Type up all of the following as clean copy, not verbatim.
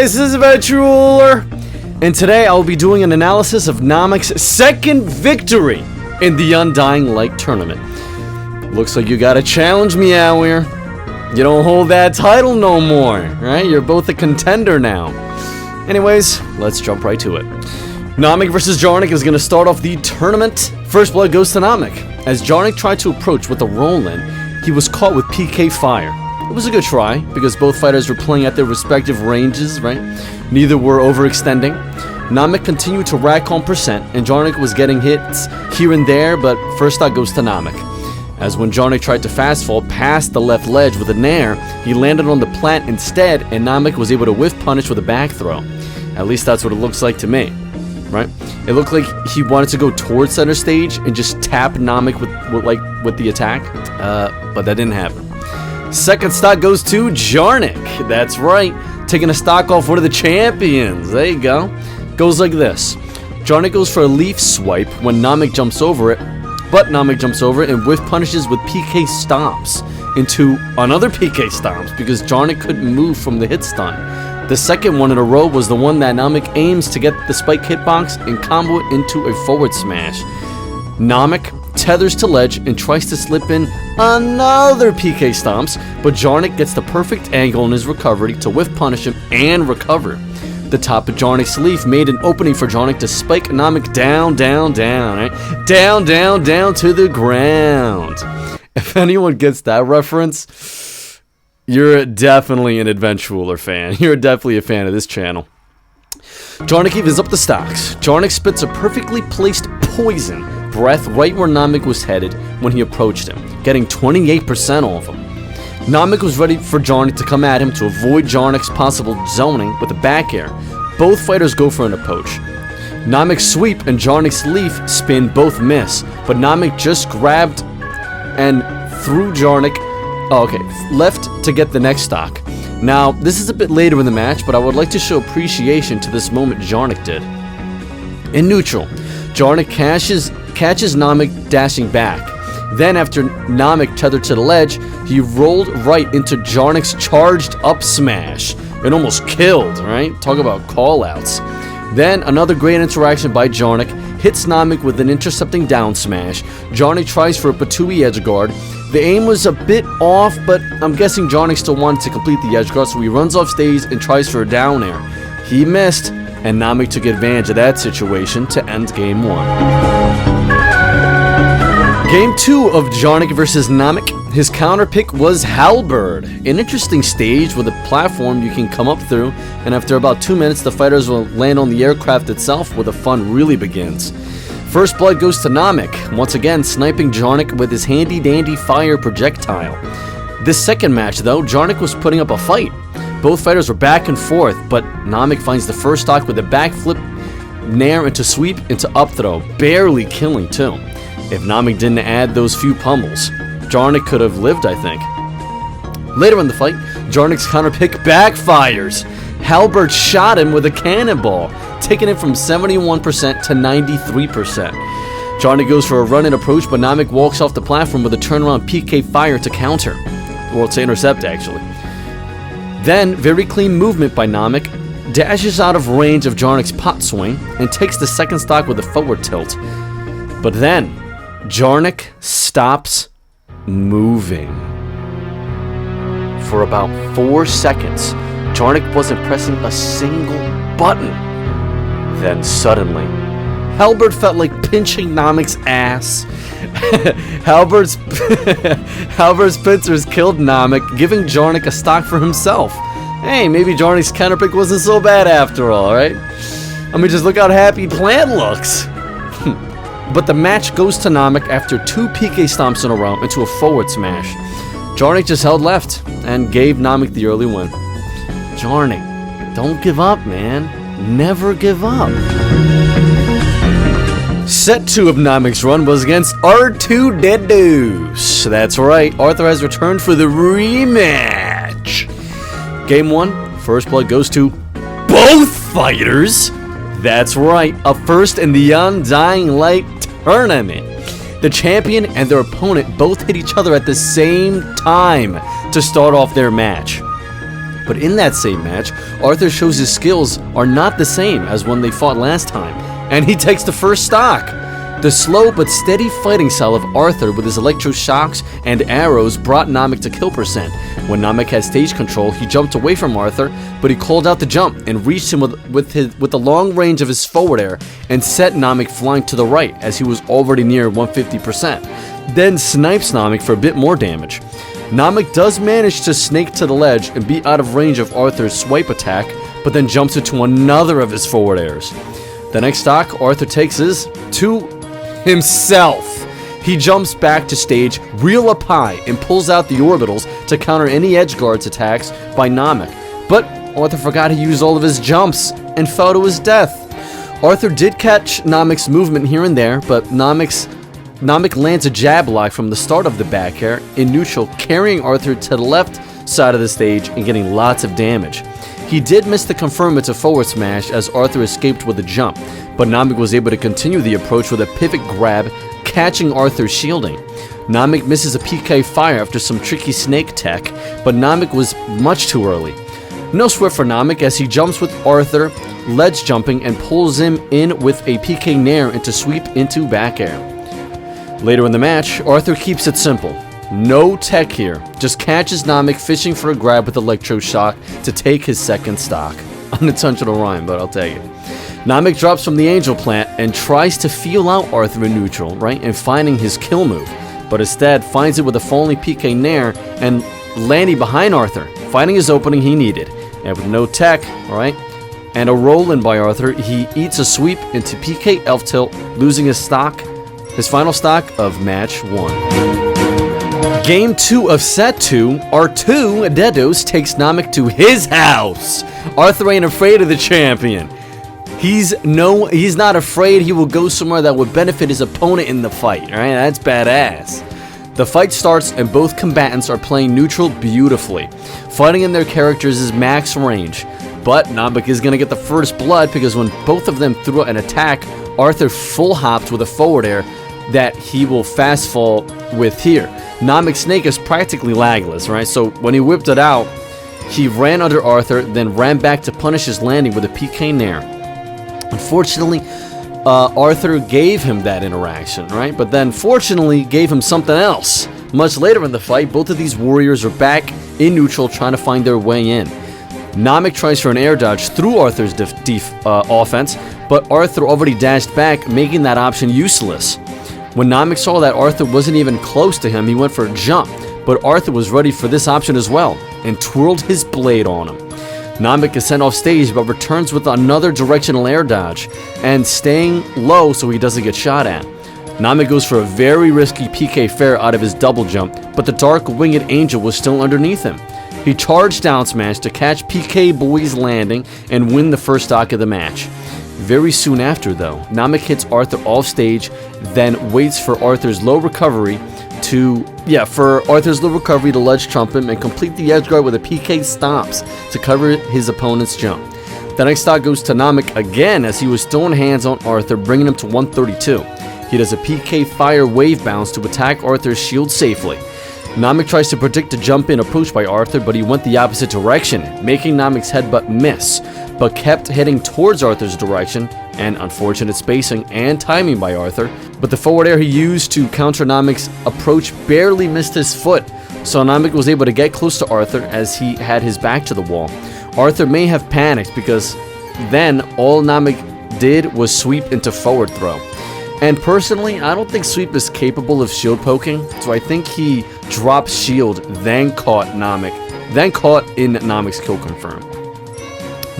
guys, this is Adventureruler, and today I'll be doing an analysis of NOMIC'S second victory in the UnDying Light tournament. Looks like you gotta challenge me out here. You don't hold that title no more, right? You're both a contender now. Anyways, let's jump right to it. NOMIC versus Jarnik is gonna start off the tournament. First blood goes to NOMIC. As Jarnik tried to approach with a roll-in, he was caught with PK fire. It was a good try, because both fighters were playing at their respective ranges, right? Neither were overextending. NOMIC continued to rack on percent, and Jarnik was getting hits here and there, but first stock goes to NOMIC. As when Jarnik tried to fast fall past the left ledge with a nair, he landed on the plant instead, and NOMIC was able to whiff punish with a back throw. At least that's what it looks like to me, right? It looked like he wanted to go towards center stage and just tap NOMIC with the attack, but that didn't happen. Second stock goes to Jarnik. That's right, taking a stock off one of the champions. There you go. Goes like this. Jarnik goes for a leaf swipe when NOMIC jumps over it, but NOMIC jumps over it and whiff punishes with PK stomps into another PK stomps because Jarnik couldn't move from the hit stun. The second one in a row was the one that NOMIC aims to get the spike hitbox and combo it into a forward smash. NOMIC tethers to ledge and tries to slip in another PK stomps, but Jarnik gets the perfect angle in his recovery to whiff punish him and recover. The top of Jarnik's leaf made an opening for Jarnik to spike NOMIC down, right? Down to the ground. If anyone gets that reference, you're definitely an Adventureruler fan. You're definitely a fan of this channel. Jarnik evens up the stocks. Jarnik spits a perfectly placed poison breath right where NOMIC was headed when he approached him, getting 28% off him. NOMIC was ready for Jarnik to come at him to avoid Jarnik's possible zoning with a back air. Both fighters go for an approach. NOMIC's sweep and Jarnik's leaf spin both miss, but NOMIC just grabbed and threw Jarnik left to get the next stock. Now, this is a bit later in the match, but I would like to show appreciation to this moment Jarnik did. In neutral, Jarnik catches NOMIC dashing back. Then after NOMIC tethered to the ledge, he rolled right into Jarnik's charged up smash. It almost killed, right? Talk about callouts. Then another great interaction by Jarnik hits NOMIC with an intercepting down smash. Jarnik tries for a Patui edge guard. The aim was a bit off, but I'm guessing Jarnik still wanted to complete the edge guard, so he runs off stage and tries for a down air. He missed, and NOMIC took advantage of that situation to end game 1. Game 2 of Jarnik vs NOMIC. His counter pick was Halberd, an interesting stage with a platform you can come up through, and after about 2 minutes the fighters will land on the aircraft itself where the fun really begins. First blood goes to NOMIC, once again sniping Jarnik with his handy dandy fire projectile. This second match though, Jarnik was putting up a fight. Both fighters were back and forth, but NOMIC finds the first stock with a backflip, nair into sweep into up throw, barely killing too. If NOMIC didn't add those few pummels, Jarnik could have lived, I think. Later in the fight, Jarnik's counter pick backfires. Halberd shot him with a cannonball, taking it from 71% to 93%. Jarnik goes for a run-in approach, but NOMIC walks off the platform with a turnaround PK fire to counter. Or to intercept, actually. Then, very clean movement by NOMIC, dashes out of range of Jarnik's pot swing, and takes the second stock with a forward tilt. But then, Jarnik stops moving. For about 4 seconds, Jarnik wasn't pressing a single button. Then suddenly, Halberd felt like pinching NOMIC's ass. Halberd's pincers killed NOMIC, giving Jarnik a stock for himself. Hey, maybe Jarnik's counterpick wasn't so bad after all, right? I mean, just look how happy Plant looks. But the match goes to NOMIC after 2 PK stomps in a row into a forward smash. Jarnik just held left and gave NOMIC the early win. Jarnik, don't give up, man. Never give up. Set 2 of NOMIC's run was against R2-D2. That's right, Arthur has returned for the rematch. Game 1, first blood goes to both fighters. That's right, a first in the UnDying Light tournament. The champion and their opponent both hit each other at the same time to start off their match. But in that same match, Arthur shows his skills are not the same as when they fought last time, and he takes the first stock. The slow but steady fighting style of Arthur with his electroshocks and arrows brought Namek to kill percent. When Namek had stage control, he jumped away from Arthur, but he called out the jump and reached him with the long range of his forward air and set Namek flying to the right as he was already near 150%. Then snipes Namek for a bit more damage. Namek does manage to snake to the ledge and be out of range of Arthur's swipe attack, but then jumps into another of his forward airs. The next stock Arthur takes is to himself. He jumps back to stage real up high and pulls out the orbitals to counter any edge guards attacks by Namek. But Arthur forgot he used all of his jumps and fell to his death. Arthur did catch Namek's movement here and there, but Namek lands a jab lock from the start of the back air in neutral, carrying Arthur to the left side of the stage and getting lots of damage. He did miss the confirm to forward smash as Arthur escaped with a jump, but Namek was able to continue the approach with a pivot grab, catching Arthur's shielding. Namek misses a PK fire after some tricky snake tech, but Namek was much too early. No sweat for Namek as he jumps with Arthur, ledge jumping, and pulls him in with a PK nair into sweep into back air. Later in the match, Arthur keeps it simple. No tech here, just catches Namek fishing for a grab with electroshock to take his second stock. Unintentional rhyme, but I'll take it. Namek drops from the angel plant and tries to feel out Arthur in neutral, right, and finding his kill move, but instead finds it with a falling PK nair and landing behind Arthur, finding his opening he needed. And with no tech, right, and a roll in by Arthur, he eats a sweep into PK elf tilt, losing his final stock of match 1. Game 2 of set 2, R2 Dedos takes Namek to his house. Arthur ain't afraid of the champion. He's not afraid he will go somewhere that would benefit his opponent in the fight, right? That's badass. The fight starts and both combatants are playing neutral beautifully. Fighting in their characters is max range, but Namek is going to get the first blood because when both of them threw an attack, Arthur full hopped with a forward air that he will fast fall with here. Namek's snake is practically lagless, right? So when he whipped it out, he ran under Arthur, then ran back to punish his landing with a PK nair. Unfortunately, Arthur gave him that interaction, right? But then fortunately gave him something else. Much later in the fight, both of these warriors are back in neutral trying to find their way in. Namek tries for an air dodge through Arthur's offense, but Arthur already dashed back, making that option useless. When Namek saw that Arthur wasn't even close to him, he went for a jump, but Arthur was ready for this option as well, and twirled his blade on him. Namek is sent off stage, but returns with another directional air dodge, and staying low so he doesn't get shot at. Namek goes for a very risky PK fair out of his double jump, but the Dark Winged Angel was still underneath him. He charged down smash to catch PK Boy's landing and win the first stock of the match. Very soon after, though, Namek hits Arthur off stage, then waits for Arthur's low recovery to ledge trump him and complete the edge guard with a PK stomps to cover his opponent's jump. The next stock goes to Namek again as he was throwing hands on Arthur, bringing him to 132. He does a PK fire wave bounce to attack Arthur's shield safely. Namek tries to predict a jump-in approach by Arthur, but he went the opposite direction, making Namek's headbutt miss, but kept heading towards Arthur's direction, and unfortunate spacing and timing by Arthur, but the forward air he used to counter Namek's approach barely missed his foot, so Namek was able to get close to Arthur as he had his back to the wall. Arthur may have panicked because then all Namek did was sweep into forward throw. And personally, I don't think Sweep is capable of shield poking, so I think he dropped shield, then caught in Namek's kill confirm.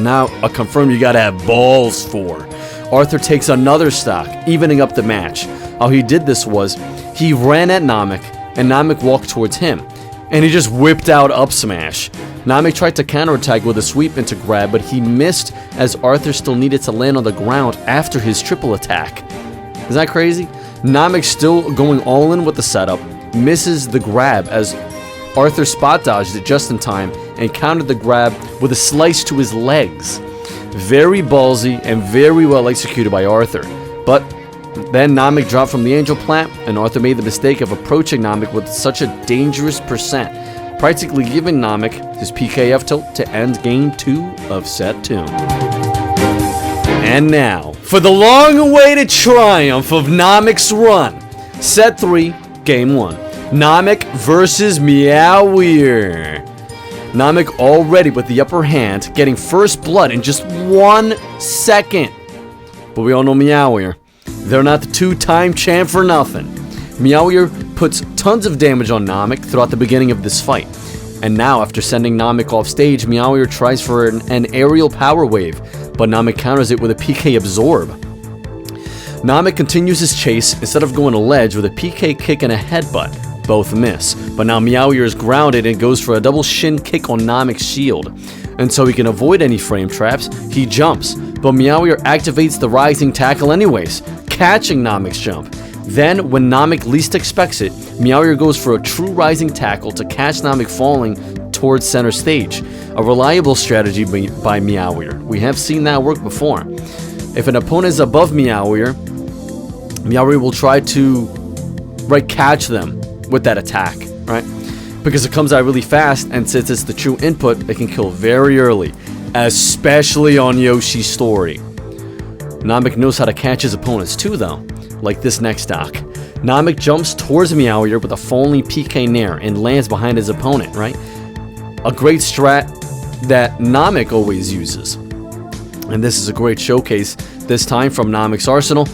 Now, a confirm you gotta have balls for. Arthur takes another stock, evening up the match. How he did this was, he ran at Namek, and Namek walked towards him, and he just whipped out up smash. Namek tried to counterattack with a sweep into grab, but he missed as Arthur still needed to land on the ground after his triple attack. Is that crazy? Namek still going all in with the setup, misses the grab as Arthur spot dodged it just in time and countered the grab with a slice to his legs. Very ballsy and very well executed by Arthur. But then Namek dropped from the angel plant and Arthur made the mistake of approaching Namek with such a dangerous percent. practically giving Nomic his PKF tilt to end Game 2 of Set 2. And now, for the long-awaited triumph of Nomic's run, Set 3, Game 1. Nomic versus Meowier. Nomic already with the upper hand, getting first blood in just 1 second. But we all know Meowier. They're not the two-time champ for nothing. Meowier puts tons of damage on Nomic throughout the beginning of this fight. And now, after sending Nomic off stage, Meowier tries for an aerial power wave, but Nomic counters it with a PK absorb. Nomic continues his chase instead of going to ledge with a PK kick and a headbutt. Both miss, but now Meowier is grounded and goes for a double shin kick on Nomic's shield. And so he can avoid any frame traps, he jumps, but Meowier activates the rising tackle anyways, catching Nomic's jump. Then, when Nomic least expects it, Meowier goes for a true rising tackle to catch Nomic falling towards center stage. A reliable strategy by Meowier. We have seen that work before. If an opponent is above Meowier, Meowier will try to catch them with that attack, right? Because it comes out really fast, and since it's the true input, it can kill very early, especially on Yoshi's story. Nomic knows how to catch his opponents too, though, like this next stock. Nomic jumps towards Meowier with a falling PK Nair and lands behind his opponent, right? A great strat that Nomic always uses. And this is a great showcase, this time from Nomic's arsenal.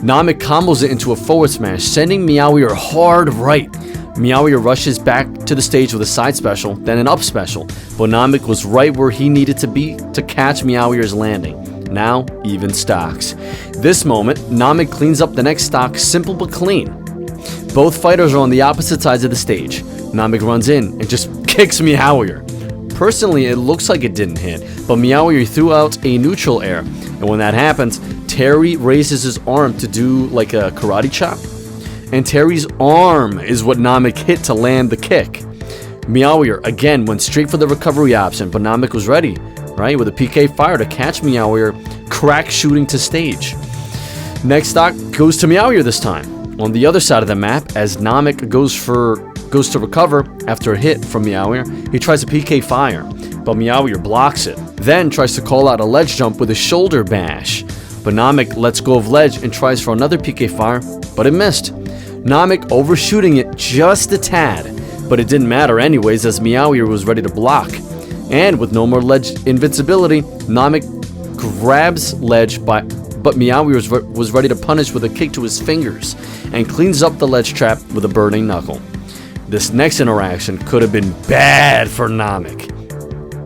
Nomic combos it into a forward smash, sending Meowier hard right. Meowier rushes back to the stage with a side special, then an up special, but Nomic was right where he needed to be to catch Meowier's landing. Now, even stocks. This moment, Nomic cleans up the next stock, simple but clean. Both fighters are on the opposite sides of the stage. Nomic runs in and just kicks Meowier. Personally, it looks like it didn't hit, but Meowier threw out a neutral air, and when that happens, Terry raises his arm to do like a karate chop, and Terry's arm is what Nomic hit to land the kick. Meowier again went straight for the recovery option, but Nomic was ready, right, with a PK fire to catch Meowier, crack shooting to stage. Next stock goes to Meowier this time. On the other side of the map, as Nomic goes to recover after a hit from Meowier, he tries a PK fire, but Meowier blocks it. Then tries to call out a ledge jump with a shoulder bash, but Nomic lets go of ledge and tries for another PK fire, but it missed. Nomic overshooting it just a tad, but it didn't matter anyways as Meowier was ready to block. And with no more ledge invincibility, Nomic grabs ledge but Meowier was ready to punish with a kick to his fingers and cleans up the ledge trap with a burning knuckle. This next interaction could have been bad for Nomic.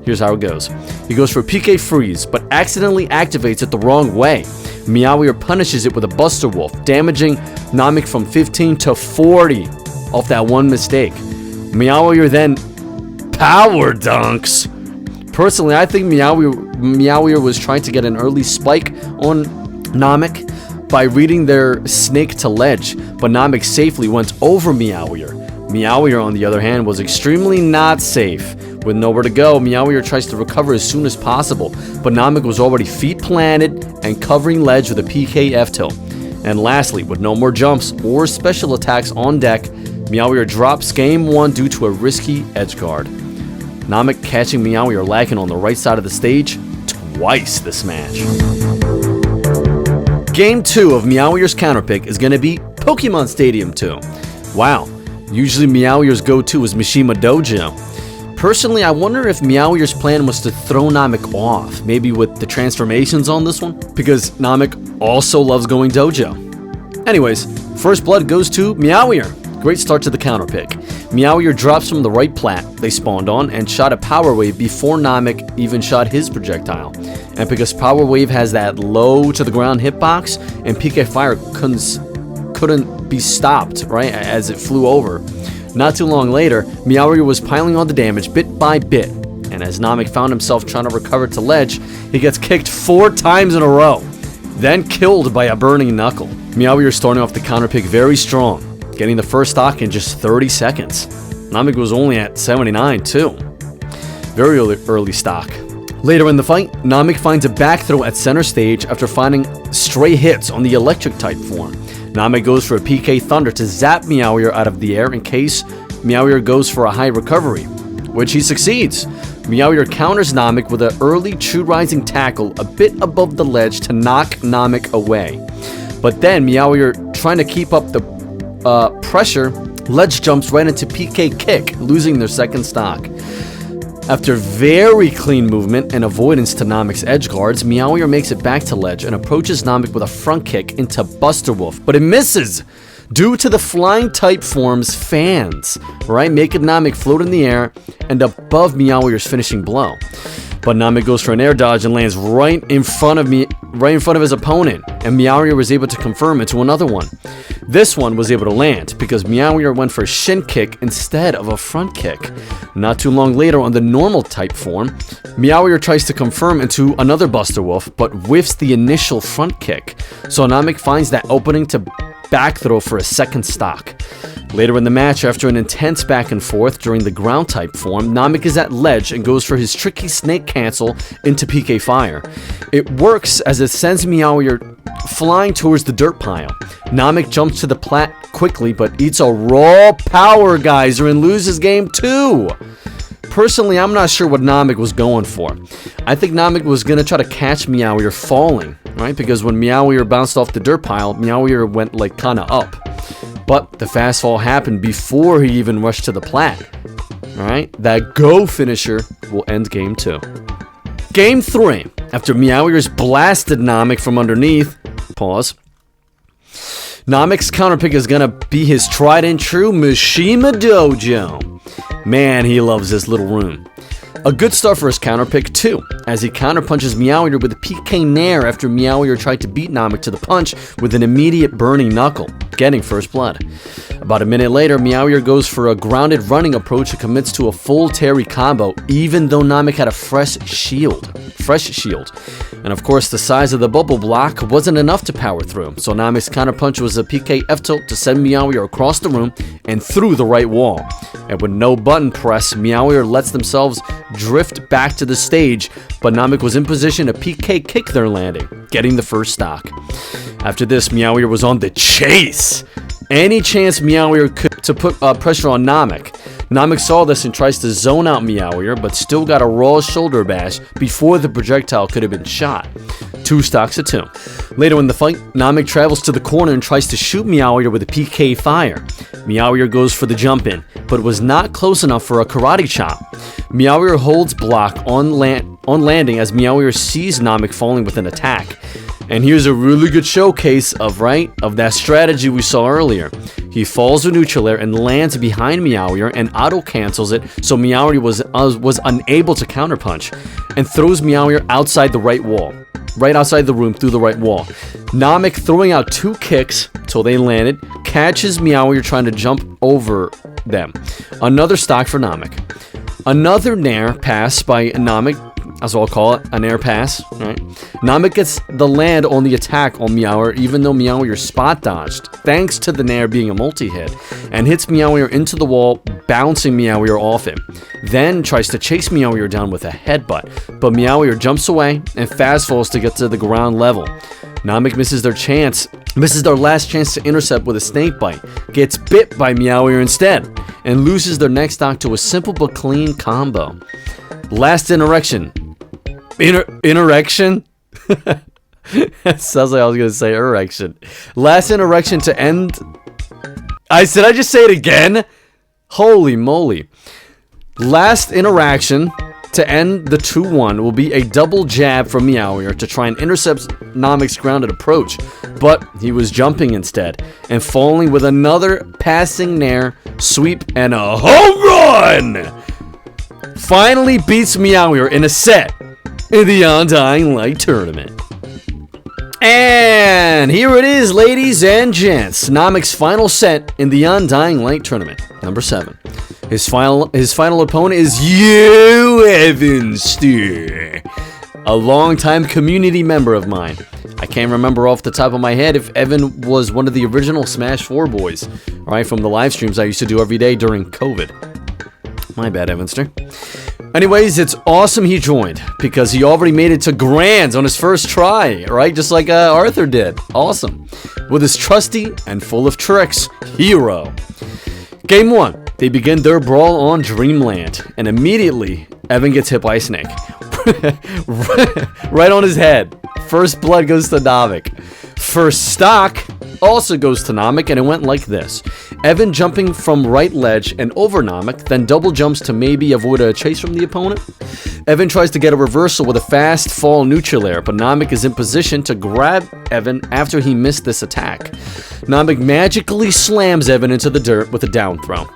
Here's how it goes. He goes for a PK freeze, but accidentally activates it the wrong way. Meowier punishes it with a Buster Wolf, damaging Nomic from 15 to 40 off that one mistake. Meowier then power dunks. Personally, I think Meowier was trying to get an early spike on Nomic by reading their snake to ledge, but Nomic safely went over Meowier. Meowier, on the other hand, was extremely not safe. With nowhere to go, Meowier tries to recover as soon as possible, but Nomic was already feet planted and covering ledge with a PK F-tilt. And lastly, with no more jumps or special attacks on deck, Meowier drops Game 1 due to a risky edge guard. Nomic catching Meowier lacking on the right side of the stage twice this match. Game 2 of Meowier's counterpick is going to be Pokemon Stadium 2. Wow, usually Meowier's go-to is Mishima Dojo. Personally, I wonder if Meowier's plan was to throw Nomic off, maybe with the transformations on this one, because Nomic also loves going dojo. Anyways, first blood goes to Meowier. Great start to the counter pick. Meowier drops from the right plat they spawned on and shot a power wave before Nomic even shot his projectile. And because power wave has that low to the ground hitbox, and PK fire couldn't be stopped, right, as it flew over. Not too long later, Meowier was piling on the damage bit by bit, and as Nomic found himself trying to recover to ledge, he gets kicked 4 times in a row, then killed by a burning knuckle. Meowier starting off the counter pick very strong, getting the first stock in just 30 seconds. Nomic was only at 79 too. Very early stock. Later in the fight, Nomic finds a back throw at center stage after finding stray hits on the electric type form. Nomic goes for a PK Thunder to zap Meowier out of the air in case Meowier goes for a high recovery. which he succeeds. Meowier counters Nomic with an early true rising tackle a bit above the ledge to knock Nomic away. But then Meowier, trying to keep up the pressure, ledge jumps right into PK kick, losing their second stock. After very clean movement and avoidance to Nomic's edge guards, Meowier makes it back to ledge and approaches Nomic with a front kick into Buster Wolf, but it misses due to the flying type form's fans, right? Making Nomic float in the air and above Meowier's finishing blow. But Nomic goes for an air dodge and lands right in front of his opponent, and Meowier was able to confirm into another one. This one was able to land because Meowier went for a shin kick instead of a front kick. Not too long later, on the normal type form, Meowier tries to confirm into another Buster Wolf, but whiffs the initial front kick. So Nomic finds that opening to back throw for a second stock. Later in the match, after an intense back and forth during the ground type form, Nomic is at ledge and goes for his tricky snake cancel into PK Fire. It works as it sends Meowier flying towards the dirt pile. Nomic jumps to the plat quickly but eats a raw power geyser and loses game 2. Personally, I'm not sure what Nomic was going for. I think Nomic was going to try to catch Meowier falling, right? Because when Meowier bounced off the dirt pile, Meowier went like kind of up. But the fast fall happened before he even rushed to the plat. Alright, that go finisher will end game 2. Game 3, after Meowier's blasted Nomic from underneath, pause. Nomic's counterpick is gonna be his tried and true Mishima Dojo. Man, he loves this little room. A good start for his counterpick too, as he counterpunches Meowier with a PK Nair after Meowier tried to beat Nomic to the punch with an immediate burning knuckle, getting first blood. About a minute later, Meowier goes for a grounded running approach and commits to a full Terry combo, even though Nomic had a fresh shield. And of course, the size of the bubble block wasn't enough to power through, so Nomic's counterpunch was a PK F-tilt to send Meowier across the room and through the right wall. And with no button press, Meowier lets themselves drift back to the stage, but Nomic was in position to PK kick their landing, getting the first stock. After this, Meowier was on the chase. Any chance Meowier could to put pressure on Nomic. Nomic saw this and tries to zone out Meowier, but still got a raw shoulder bash before the projectile could have been shot. 2 stocks to 2. Later in the fight, Nomic travels to the corner and tries to shoot Meowier with a PK Fire. Meowier goes for the jump in, but was not close enough for a karate chop. Meowier holds block on landing as Meowier sees Nomic falling with an attack. And here's a really good showcase of that strategy we saw earlier. He falls with neutral air and lands behind Meowier and auto cancels it, so Meowier was unable to counterpunch, and throws Meowier outside the right wall. Right outside the room through the right wall. Nomic throwing out 2 kicks till they landed, catches Meowier trying to jump over them. Another stock for Nomic. Another nair pass by Nomic, as I'll call it, a nair pass. Right? Nomic gets the land on the attack on Meowier, even though Meowier spot dodged, thanks to the nair being a multi-hit, and hits Meowier into the wall, bouncing Meowier off him. Then tries to chase Meowier down with a headbutt, but Meowier jumps away and fast falls to get to the ground level. Nomic misses their last chance to intercept with a snake bite, gets bit by Meowier instead, and loses their next stock to a simple but clean combo. Last interaction. Interaction? Sounds like I was going to say erection. Last interaction to end... I just say it again? Holy moly. Last interaction to end the 2-1 will be a double jab from Meowier to try and intercept Nomic's grounded approach, but he was jumping instead, and falling with another passing nair, sweep, and a home run! Finally beats Meowier in a set in the UnDying Light Tournament. And here it is, ladies and gents. Nomic's final set in the UnDying Light Tournament, number 7. His final opponent is Evan Steer, a longtime community member of mine. I can't remember off the top of my head if Evan was one of the original Smash 4 boys, right, from the live streams I used to do every day during COVID. My bad, Evanster. Anyways, it's awesome he joined, because he already made it to Grands on his first try, right? Just like Arthur did. Awesome. With his trusty and full of tricks hero. Game 1. They begin their brawl on Dreamland, and immediately, Evan gets hit by a snake. Right on his head. First blood goes to Nomic. First stock also goes to Nomic, and it went like this. Evan jumping from right ledge and over Nomic, then double jumps to maybe avoid a chase from the opponent. Evan tries to get a reversal with a fast fall neutral air, but Nomic is in position to grab Evan after he missed this attack. Nomic magically slams Evan into the dirt with a down throw.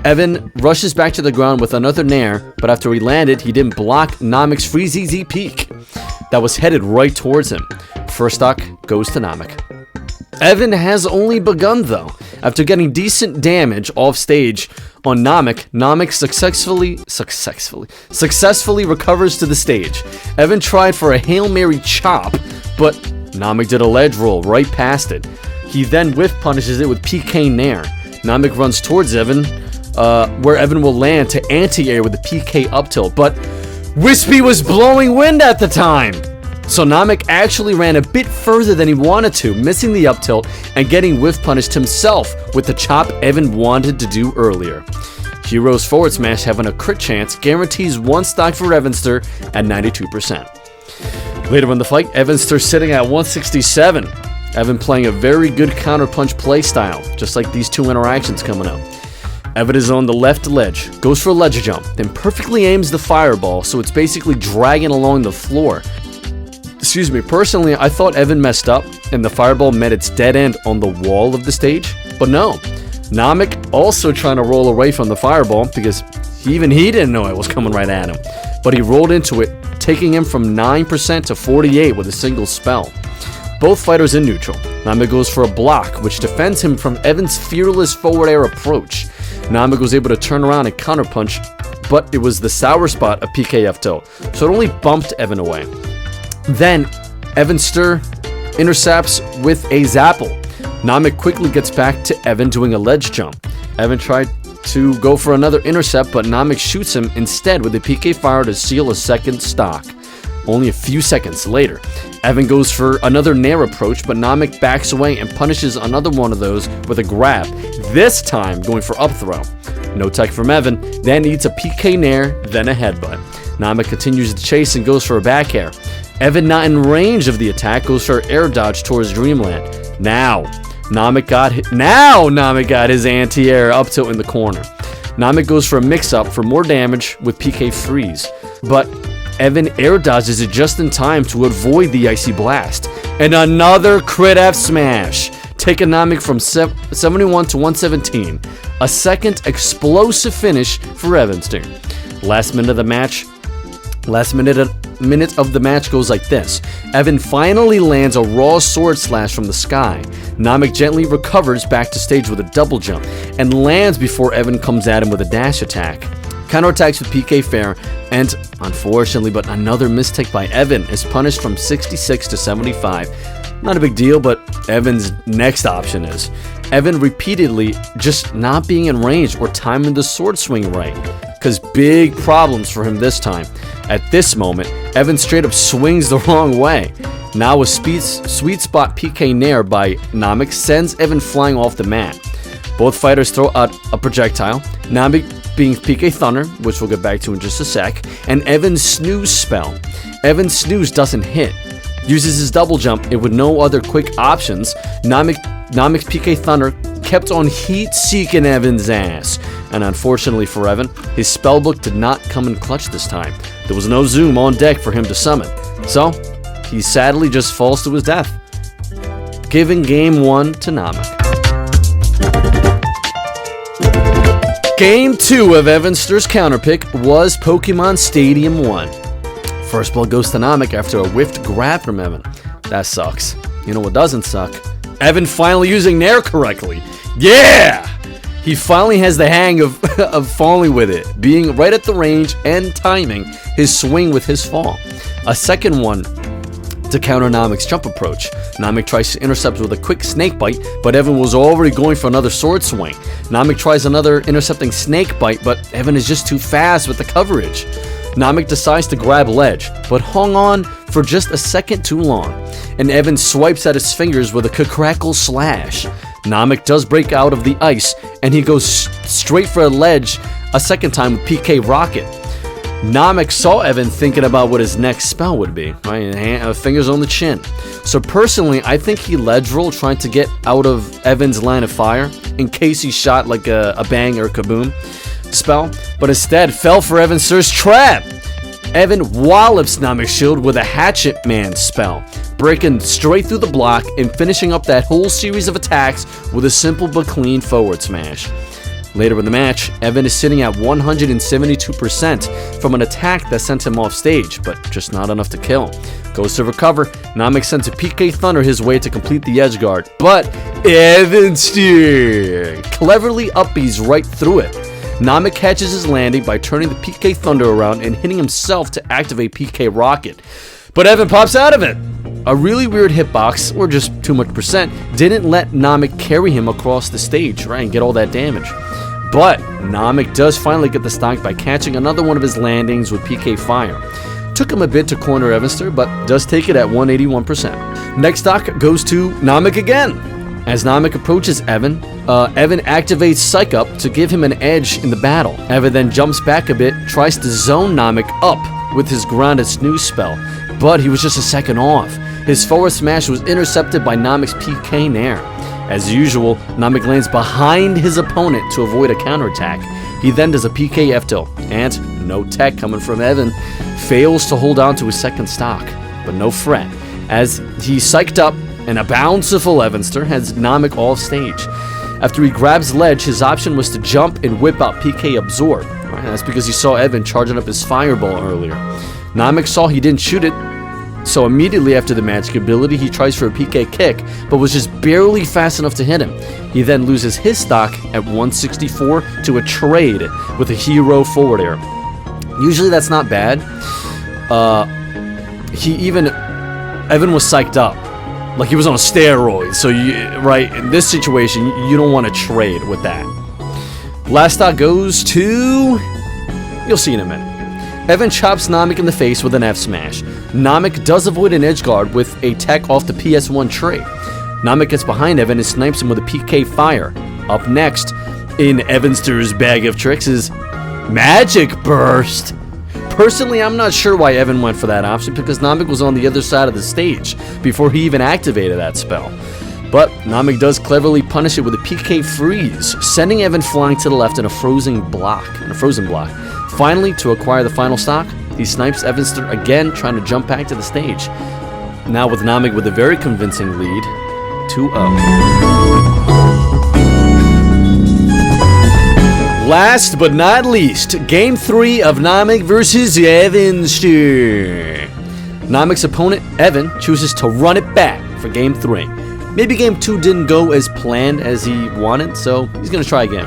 Evan rushes back to the ground with another nair, but after he landed, he didn't block Nomic's free ZZ peak that was headed right towards him. First stock goes to Nomic. Evan has only begun though. After getting decent damage off stage on Nomic, Nomic successfully recovers to the stage. Evan tried for a Hail Mary chop, but Nomic did a ledge roll right past it. He then whiff punishes it with PK Nair. Nomic runs towards Evan, where Evan will land to anti-air with the PK up tilt, but Wispy was blowing wind at the time! So Nomic actually ran a bit further than he wanted to, missing the up tilt and getting whiff punished himself with the chop Evan wanted to do earlier. Hero's forward smash having a crit chance guarantees one stock for Evanster at 92%. Later in the fight, Evanster sitting at 167. Evan playing a very good counterpunch play style, just like these two interactions coming up. Evan is on the left ledge, goes for a ledge jump, then perfectly aims the fireball so it's basically dragging along the floor. Excuse me, personally, I thought Evan messed up and the fireball met its dead end on the wall of the stage, but no. Nomic also trying to roll away from the fireball because even he didn't know it was coming right at him, but he rolled into it, taking him from 9% to 48% with a single spell. Both fighters in neutral. Nomic goes for a block, which defends him from Evan's fearless forward air approach. Nomic was able to turn around and counterpunch, but it was the sour spot of PKF tilt, so it only bumped Evan away. Then, Evanster intercepts with a Zapple. Nomic quickly gets back to Evan doing a ledge jump. Evan tried to go for another intercept, but Nomic shoots him instead with a PK fire to seal a second stock. Only a few seconds later, Evan goes for another nair approach, but Nomic backs away and punishes another one of those with a grab, this time going for up throw. No tech from Evan, then eats a PK nair, then a headbutt. Nomic continues the chase and goes for a back air. Evan, not in range of the attack, goes for air dodge towards Dreamland. Now, Nomic got his anti-air up tilt in the corner. Nomic goes for a mix-up for more damage with PK freeze, but Evan air dodges it just in time to avoid the icy blast. And another crit F smash, taking Nomic from 71 to 117. A second explosive finish for Evanster. Last minute of the match goes like this. Evan finally lands a raw sword slash from the sky. Nomic gently recovers back to stage with a double jump and lands before Evan comes at him with a dash attack. Counterattacks with PK fair, and unfortunately, but another mistake by Evan is punished from 66 to 75. Not a big deal, but Evan's next option is Evan repeatedly just not being in range or timing the sword swing right, because big problems for him this time. At this moment, Evan straight up swings the wrong way. Now a sweet spot PK Nair by Nomic sends Evan flying off the mat. Both fighters throw out a projectile, Nomic being PK Thunder, which we'll get back to in just a sec, and Evan's snooze spell. Evan's snooze doesn't hit. Uses his double jump, and with no other quick options, Nomic's PK Thunder kept on heat-seeking Evan's ass. And unfortunately for Evan, his spellbook did not come in clutch this time. There was no Zoom on deck for him to summon. So, he sadly just falls to his death, giving game 1 to Nomic. Game 2 of Evanster's counterpick was Pokemon Stadium 1. First blood goes to Nomic after a whiffed grab from Evan. That sucks. You know what doesn't suck? Evan finally using Nair correctly. Yeah! He finally has the hang of falling with it, being right at the range and timing his swing with his fall. A second one to counter Nomic's jump approach. Nomic tries to intercept with a quick snake bite, but Evan was already going for another sword swing. Nomic tries another intercepting snake bite, but Evan is just too fast with the coverage. Nomic decides to grab ledge, but hung on for just a second too long, and Evan swipes at his fingers with a crackle slash. Nomic does break out of the ice, and he goes straight for a ledge a second time with PK Rocket. Nomic saw Evan thinking about what his next spell would be, right? Fingers on the chin. So personally, I think he ledge rolled trying to get out of Evan's line of fire in case he shot like a bang or a kaboom spell, but instead fell for Evan Sir's trap. Evan wallops Nomic's shield with a Hatchet Man spell, breaking straight through the block and finishing up that whole series of attacks with a simple but clean forward smash. Later in the match, Evan is sitting at 172% from an attack that sent him off stage, but just not enough to kill. Goes to recover, Nomic sends a PK Thunder his way to complete the edge guard, but Evan still cleverly upbees right through it. Nomic catches his landing by turning the PK Thunder around and hitting himself to activate PK Rocket, but Evan pops out of it. A really weird hitbox, or just too much percent, didn't let Nomic carry him across the stage, right, and get all that damage. But Nomic does finally get the stock by catching another one of his landings with PK Fire. Took him a bit to corner Evanster, but does take it at 181%. Next stock goes to Nomic again. As Nomic approaches Evan, Evan activates Psych Up to give him an edge in the battle. Evan then jumps back a bit, tries to zone Nomic up with his grounded snooze spell, but he was just a second off. His forward smash was intercepted by Nomic's PK Nair. As usual, Nomic lands behind his opponent to avoid a counterattack. He then does a PK F-tilt, and no tech coming from Evan, fails to hold on to his second stock. But no fret, as he psyched up and a bountiful Evanster has Nomic off stage. After he grabs ledge, his option was to jump and whip out PK Absorb. Right? That's because he saw Evan charging up his Fireball earlier. Nomic saw he didn't shoot it, so immediately after the magic ability, he tries for a PK kick, but was just barely fast enough to hit him. He then loses his stock at 164 to a trade with a hero forward air. Usually that's not bad. Evan was psyched up, like he was on a steroid. So right in this situation, you don't want to trade with that. Last stock goes to, you'll see in a minute. Evan chops Nomic in the face with an F smash. Nomic does avoid an edge guard with a tech off the PS1 tray. Nomic gets behind Evan and snipes him with a PK Fire. Up next, in Evanster's bag of tricks, is Magic Burst. Personally, I'm not sure why Evan went for that option, because Nomic was on the other side of the stage before he even activated that spell. But Nomic does cleverly punish it with a PK Freeze, sending Evan flying to the left in a frozen block. Finally, to acquire the final stock, he snipes Evanster again, trying to jump back to the stage. Now with Nomic with a very convincing lead, 2-0. Last but not least, Game 3 of Nomic versus Evanster. Nomic's opponent, Evan, chooses to run it back for Game 3. Maybe Game 2 didn't go as planned as he wanted, so he's going to try again.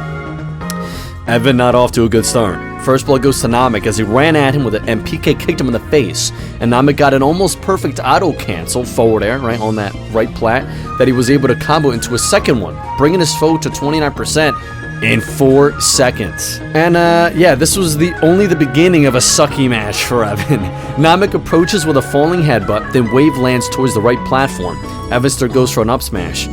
Evan not off to a good start. First blood goes to Nomic as he ran at him with it and PK kicked him in the face. And Nomic got an almost perfect auto cancel forward air right on that right plat that he was able to combo into a second one, bringing his foe to 29% in 4 seconds. And yeah, this was only the beginning of a sucky match for Evan. Nomic approaches with a falling headbutt, then wave lands towards the right platform. Evanster goes for an up smash.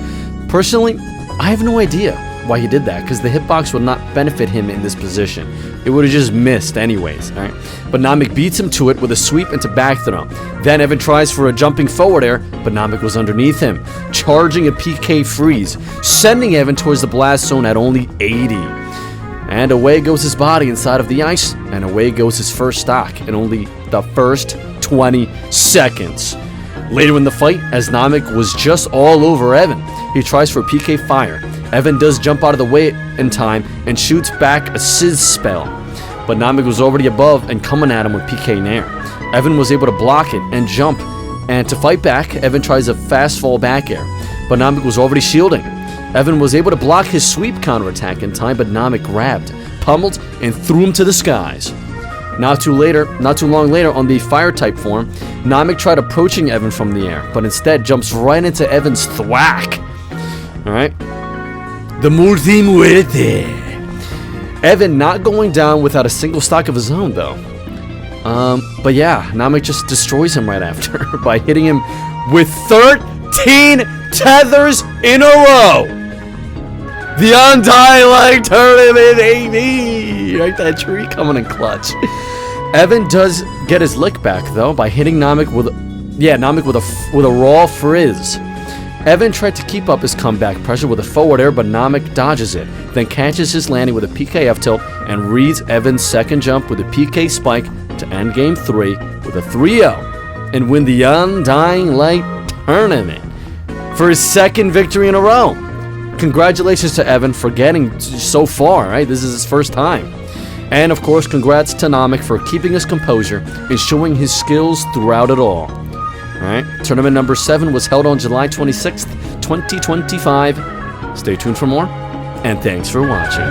Personally, I have no idea why he did that, because the hitbox would not benefit him in this position. It would have just missed anyways, alright? But Nomic beats him to it with a sweep into back throw. Then Evan tries for a jumping forward air, but Nomic was underneath him, charging a PK Freeze, sending Evan towards the blast zone at only 80. And away goes his body inside of the ice, and away goes his first stock in only the first 20 seconds. Later in the fight, as Nomic was just all over Evan, he tries for a PK Fire. Evan does jump out of the way in time and shoots back a Sizz spell, but Nomic was already above and coming at him with PK Nair. Evan was able to block it and jump, and to fight back, Evan tries a fast fall back air, but Nomic was already shielding. Evan was able to block his sweep counterattack in time, but Nomic grabbed, pummeled, and threw him to the skies. Not too long later, on the fire type form, Nomic tried approaching Evan from the air, but instead jumps right into Evan's thwack. Alright? The multi muerte. Evan not going down without a single stock of his own, though. But yeah, Nomic just destroys him right after by hitting him with 13 tethers in a row. The UnDying Like Tournament, baby! Right, that tree coming in clutch. Evan does get his lick back, though, by hitting Nomic with a raw frizz. Evan tried to keep up his comeback pressure with a forward air, but Nomic dodges it, then catches his landing with a PKF tilt and reads Evan's second jump with a PK spike to end Game 3 with a 3-0 and win the UnDying Light Tournament for his second victory in a row. Congratulations to Evan for getting so far, right? This is his first time. And of course, congrats to Nomic for keeping his composure and showing his skills throughout it all. Alright, tournament number 7 was held on July 26th, 2025. Stay tuned for more, and thanks for watching.